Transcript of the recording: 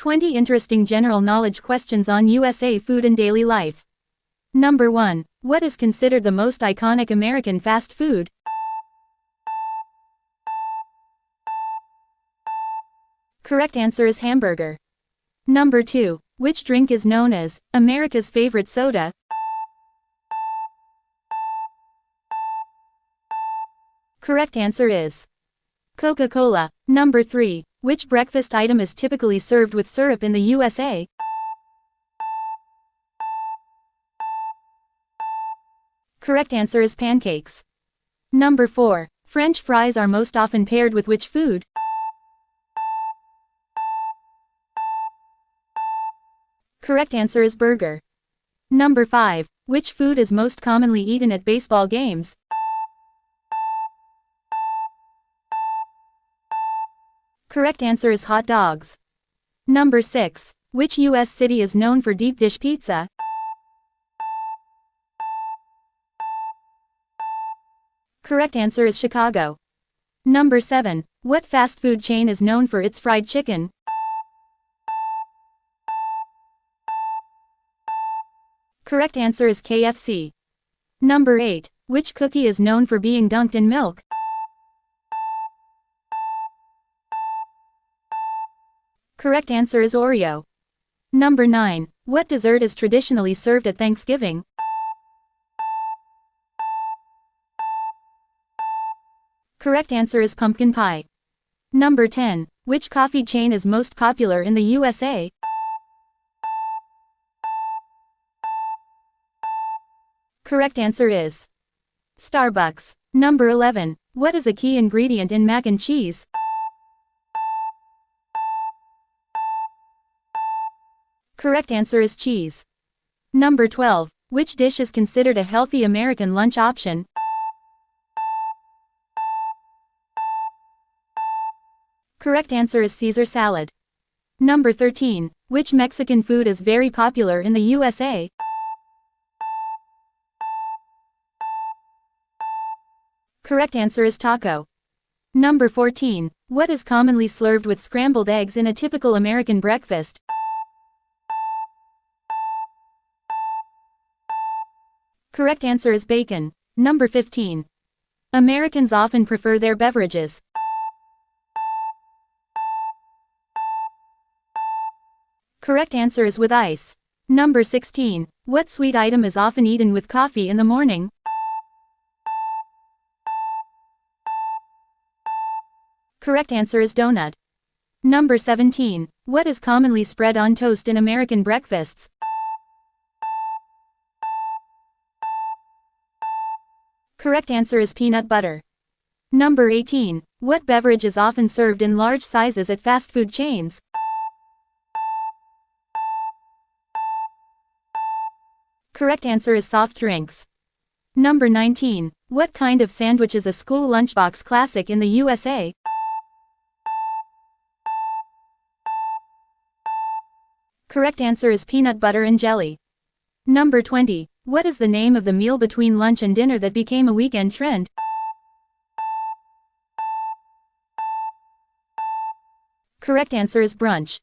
20 interesting general knowledge questions on USA food and daily life. Number 1. What is considered the most iconic American fast food? Correct answer is hamburger. Number 2. Which drink is known as America's favorite soda? Correct answer is Coca-Cola. Number 3. Which breakfast item is typically served with syrup in the USA? Correct answer is pancakes. Number 4. French fries are most often paired with which food? Correct answer is burger. Number 5. Which food is most commonly eaten at baseball games? Correct answer is hot dogs. Number 6. Which U.S. city is known for deep dish pizza? Correct answer is Chicago. Number 7. What fast food chain is known for its fried chicken? Correct answer is KFC. Number 8. Which cookie is known for being dunked in milk? Correct answer is Oreo. Number 9. What dessert is traditionally served at Thanksgiving? Correct answer is pumpkin pie. Number 10. Which coffee chain is most popular in the USA? Correct answer is Starbucks. Number 11. What is a key ingredient in mac and cheese? Correct answer is cheese. Number 12. Which dish is considered a healthy American lunch option? Correct answer is Caesar salad. Number 13. Which Mexican food is very popular in the USA? Correct answer is taco. Number 14. What is commonly served with scrambled eggs in a typical American breakfast? Correct answer is bacon. Number 15. Americans often prefer their beverages. Correct answer is with ice. Number 16. What sweet item is often eaten with coffee in the morning? Correct answer is donut. Number 17. What is commonly spread on toast in American breakfasts? Correct answer is peanut butter. Number 18. What beverage is often served in large sizes at fast food chains? Correct answer is soft drinks. Number 19. What kind of sandwich is a school lunchbox classic in the USA? Correct answer is peanut butter and jelly. Number 20. What is the name of the meal between lunch and dinner that became a weekend trend? Correct answer is brunch.